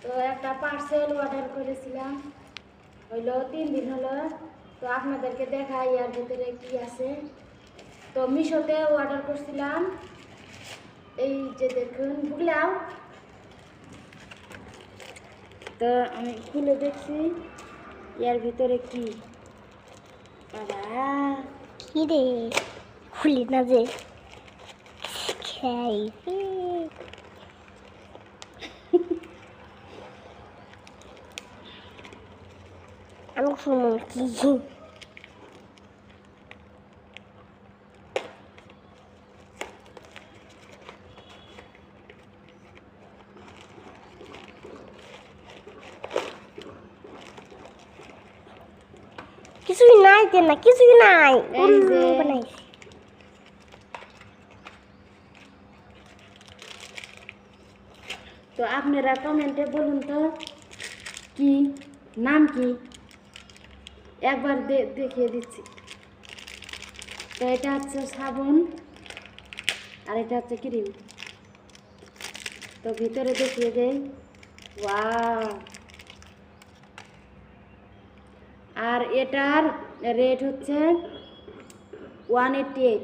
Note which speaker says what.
Speaker 1: তো একটা parcel order করেছিলাম, হইলো 3 দিন হলো। তো আপনাদেরকে দেখাই এর ভিতরে কি আছে। তো মিশোতে অর্ডার করছিলাম, এই যে দেখুন বুগলাও। তো আমি খুলে দেখছি এর ভিতরে কি। বাবা
Speaker 2: কি রে, খুলি না যে খাইবে। আমি শুনুন কি কিছুই নাই, তেন না কিছুই নাই।
Speaker 1: এই যে
Speaker 2: বানাইছি
Speaker 1: তো আপনারা কমেন্টে বলুন তো কি নাম কি, একবার দেখিয়ে দিচ্ছি। তো এটা হচ্ছে সাবান আর এটা হচ্ছে ক্রিম। তো ভিতরে দেখিয়ে দেই। ওয়াও! আর এটার রেট হচ্ছে 188।